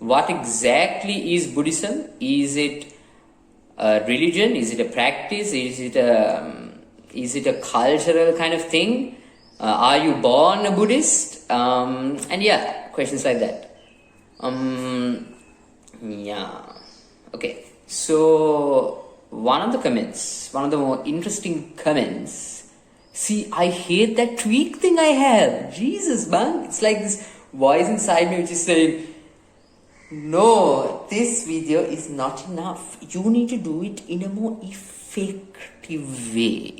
what exactly is Buddhism? Is it a religion? Is it a practice? Is it a cultural kind of thing? Are you born a Buddhist? And yeah, questions like that. Yeah. Okay. So one of the more interesting comments. See, I hate that tweak thing I have. Jesus, man. It's like this voice inside me which is saying, no, this video is not enough. You need to do it in a more effective way.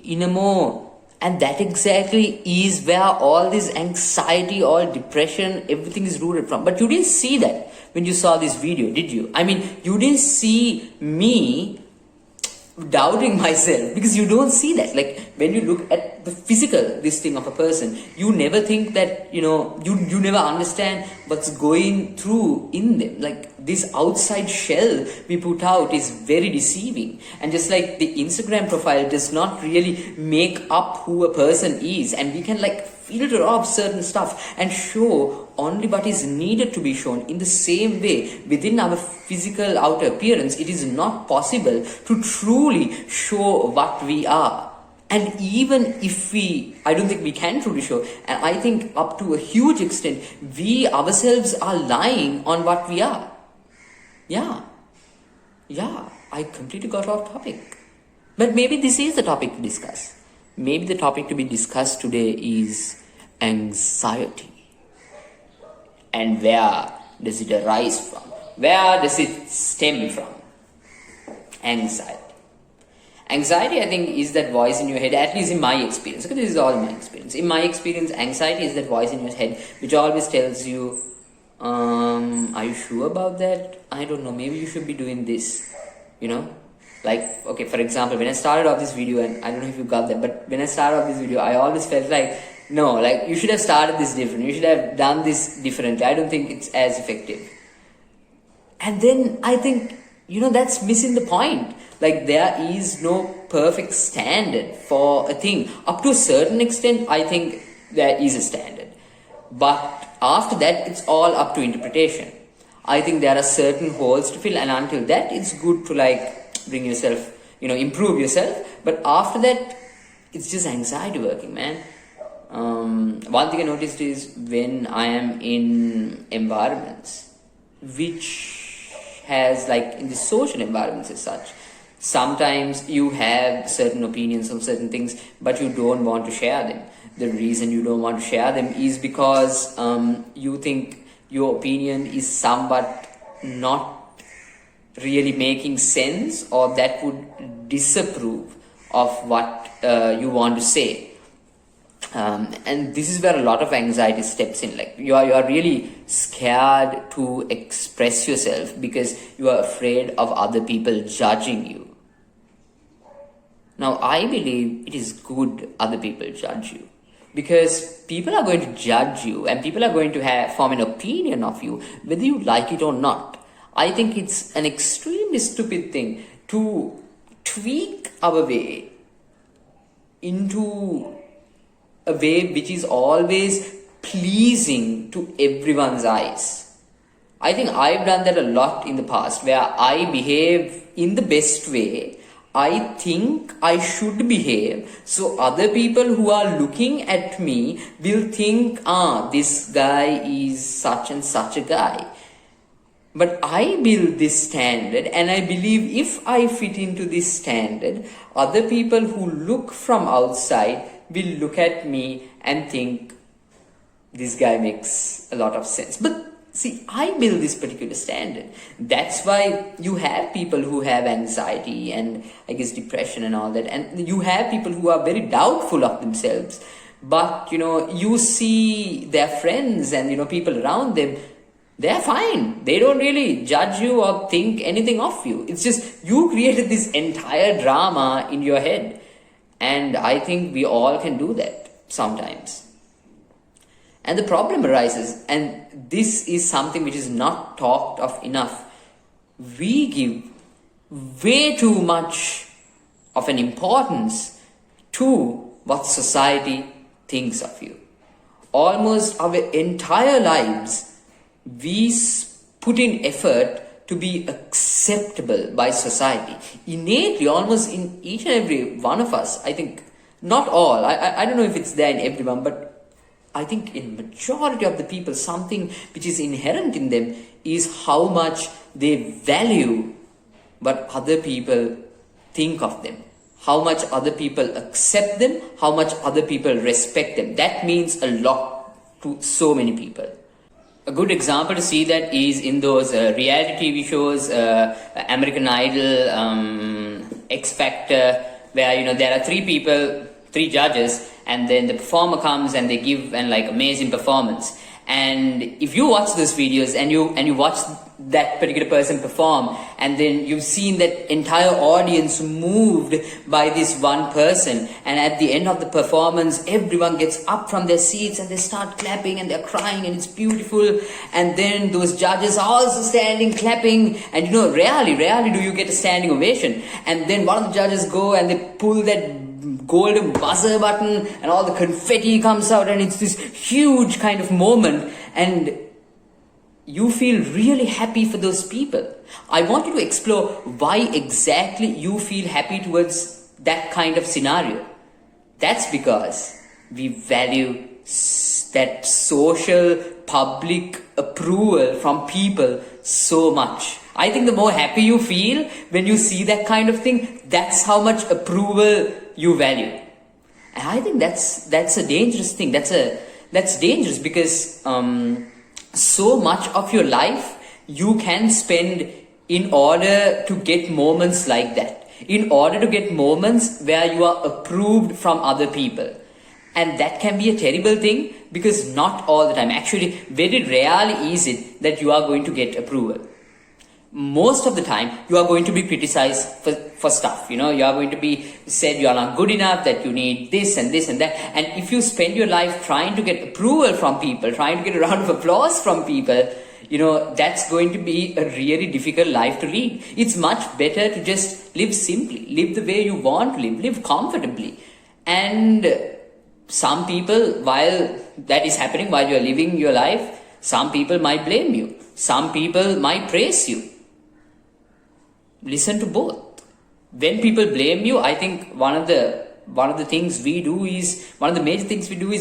And that exactly is where all this anxiety, all depression, everything is rooted from. But you didn't see that when you saw this video, did you? I mean, you didn't see me doubting myself, because you don't see that. Like, when you look at the physical this thing of a person, you never think that, you never understand what's going through in them. Like, this outside shell we put out is very deceiving, and just like the Instagram profile does not really make up who a person is, and we can like filter off certain stuff and show only what is needed to be shown. In the same way, within our physical outer appearance, it is not possible to truly show what we are. And even if I don't think we can truly show, and I think up to a huge extent, we ourselves are lying on what we are. Yeah, I completely got off topic. But maybe this is the topic to discuss. Maybe the topic to be discussed today is anxiety. And where does it arise from? Where does it stem from? Anxiety. Anxiety, I think, is that voice in your head, at least in my experience. Okay, this is all my experience. In my experience, anxiety is that voice in your head which always tells you, are you sure about that? I don't know, maybe you should be doing this, Like, okay, for example, when I started off this video, and I don't know if you got that, but when I started off this video, I always felt like, no, like, you should have started this different. You should have done this differently. I don't think it's as effective. And then I think, that's missing the point. Like, there is no perfect standard for a thing. Up to a certain extent, I think there is a standard. But after that, it's all up to interpretation. I think there are certain holes to fill, and until that, it's good to bring yourself, improve yourself. But after that, it's just anxiety working, man. One thing I noticed is when I am in environments which has in the social environments as such, sometimes you have certain opinions on certain things, but you don't want to share them. The reason you don't want to share them is because you think your opinion is somewhat not really making sense, or that would disapprove of what you want to say. And this is where a lot of anxiety steps in. You are really scared to express yourself because you are afraid of other people judging you. Now, I believe it is good other people judge you, because people are going to judge you and people are going to form an opinion of you whether you like it or not. I think it's an extremely stupid thing to tweak our way into a way which is always pleasing to everyone's eyes. I think I've done that a lot in the past, where I behave in the best way I think I should behave, so other people who are looking at me will think, this guy is such and such a guy. But I build this standard, and I believe if I fit into this standard, other people who look from outside will look at me and think, this guy makes a lot of sense. But see, I build this particular standard. That's why you have people who have anxiety and I guess depression and all that. And you have people who are very doubtful of themselves. But, you see their friends and, people around them, they're fine. They don't really judge you or think anything of you. It's just you created this entire drama in your head. And I think we all can do that sometimes. And the problem arises, and this is something which is not talked of enough. We give way too much of an importance to what society thinks of you. Almost our entire lives, we put in effort to be acceptable by society. Innately, almost in each and every one of us, I think, not all, I don't know if it's there in everyone, but I think in majority of the people, something which is inherent in them is how much they value what other people think of them, how much other people accept them, how much other people respect them. That means a lot to so many people. A good example to see that is in those reality TV shows, American Idol, X Factor, where there are three judges, and then the performer comes and they give an amazing performance. And if you watch those videos and you watch that particular person perform, and then you've seen that entire audience moved by this one person, and at the end of the performance everyone gets up from their seats and they start clapping and they're crying and it's beautiful, and then those judges are also standing clapping, and rarely do you get a standing ovation, and then one of the judges go and they pull that golden buzzer button and all the confetti comes out and it's this huge kind of moment, and you feel really happy for those people. I want you to explore why exactly you feel happy towards that kind of scenario. That's because we value that social public approval from people so much. I think the more happy you feel when you see that kind of thing, that's how much approval you value. And I think that's a dangerous thing. That's dangerous because so much of your life you can spend in order to get moments like that, in order to get moments where you are approved from other people. And that can be a terrible thing because not all the time, actually very rarely is it that you are going to get approval. Most of the time you are going to be criticized for stuff. You are going to be said you are not good enough, that you need this and this and that. And if you spend your life trying to get approval from people, trying to get a round of applause from people, that's going to be a really difficult life to lead. It's much better to just live simply, live the way you want to live comfortably. And some people, while that is happening, while you are living your life, some people might blame you, some people might praise you. Listen to both. When people blame you, I think one of the major things we do is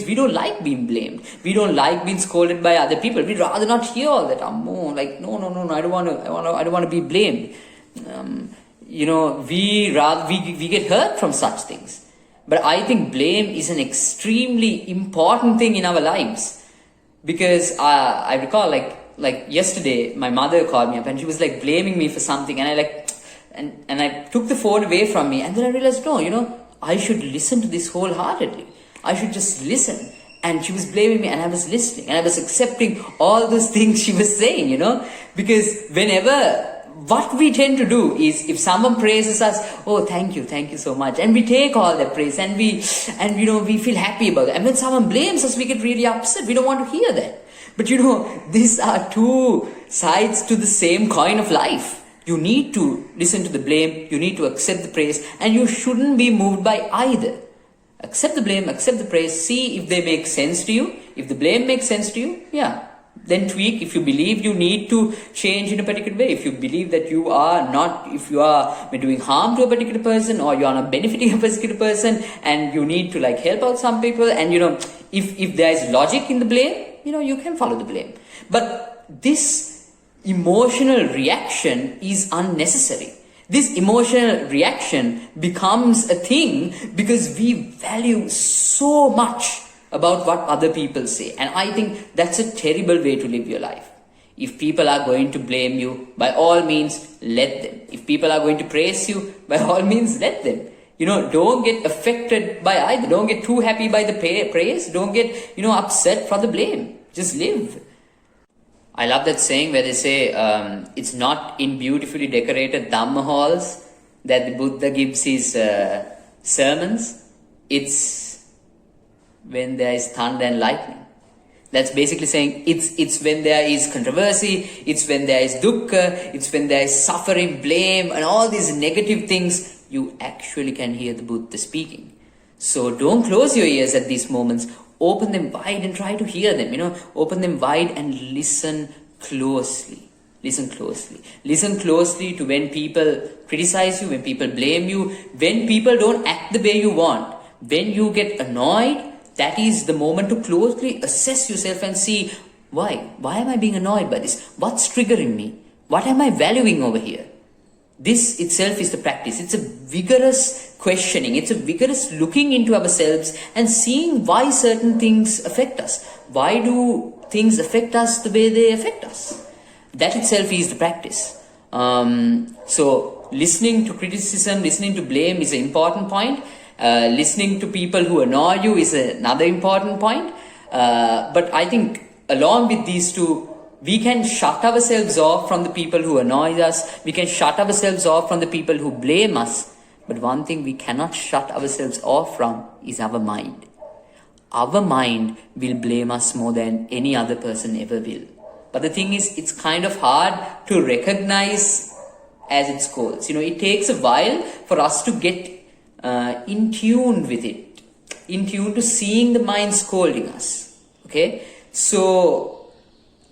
we don't like being blamed. We don't like being scolded by other people. We'd rather not hear all that. No, I don't want to be blamed. We get hurt from such things. But I think blame is an extremely important thing in our lives, because I recall like yesterday my mother called me up and she was blaming me for something, and I took the phone away from me, and then I realized, no, I should listen to this wholeheartedly. I should just listen. And she was blaming me and I was listening and I was accepting all those things she was saying, because what we tend to do is, if someone praises us, oh, thank you so much, and we take all that praise and we feel happy about it. And when someone blames us, we get really upset. We don't want to hear that. But these are two sides to the same coin of life. You need to listen to the blame, you need to accept the praise, and you shouldn't be moved by either. Accept the blame, accept the praise, see if they make sense to you. If the blame makes sense to you, then tweak. If you believe you need to change in a particular way, if you believe that if you are doing harm to a particular person, or you are not benefiting a particular person, and you need to help out some people, and if there is logic in the blame, you can follow the blame. But this emotional reaction is unnecessary. This emotional reaction becomes a thing because we value so much about what other people say. And I think that's a terrible way to live your life. If people are going to blame you, by all means, let them. If people are going to praise you, by all means, let them. Don't get affected by either. Don't get too happy by the praise. Don't get, upset for the blame. Just live. I love that saying where they say, it's not in beautifully decorated Dhamma halls that the Buddha gives his sermons. It's when there is thunder and lightning. That's basically saying it's when there is controversy, it's when there is dukkha, it's when there is suffering, blame, and all these negative things, you actually can hear the Buddha speaking. So don't close your ears at these moments. Open them wide and try to hear them, open them wide and listen closely. Listen closely. Listen closely to when people criticize you, when people blame you, when people don't act the way you want. When you get annoyed, that is the moment to closely assess yourself and see, why? Why am I being annoyed by this? What's triggering me? What am I valuing over here? This itself is the practice. It's a vigorous questioning. It's a vigorous looking into ourselves and seeing why certain things affect us. Why do things affect us the way they affect us? That itself is the practice. So listening to criticism, listening to blame is an important point. Listening to people who annoy you is another important point. But I think along with these two, we can shut ourselves off from the people who annoy us. We can shut ourselves off from the people who blame us. But one thing we cannot shut ourselves off from is our mind. Our mind will blame us more than any other person ever will. But the thing is, it's kind of hard to recognize as its goals. It takes a while for us to get in tune with it, in tune to seeing the mind scolding us. Okay, so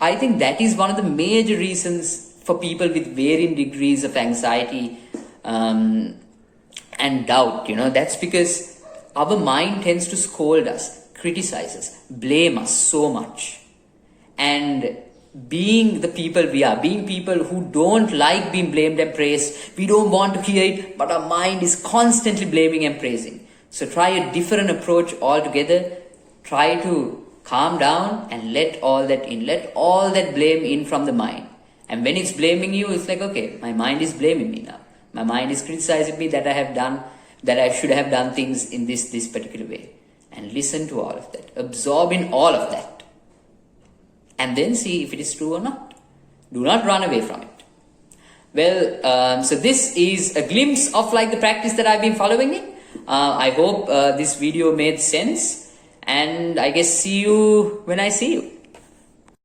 I think that is one of the major reasons for people with varying degrees of anxiety and doubt. That's because our mind tends to scold us, criticize us, blame us so much. And being the people we are, being people who don't like being blamed and praised, we don't want to hear it, but our mind is constantly blaming and praising. So try a different approach altogether. Try to calm down and let all that in. Let all that blame in from the mind. And when it's blaming you, it's like, okay, my mind is blaming me now. My mind is criticizing me that I should have done things in this particular way. And listen to all of that. Absorb in all of that. And then see if it is true or not. Do not run away from it. Well, so this is a glimpse of the practice that I've been following in. I hope this video made sense. And I guess see you when I see you.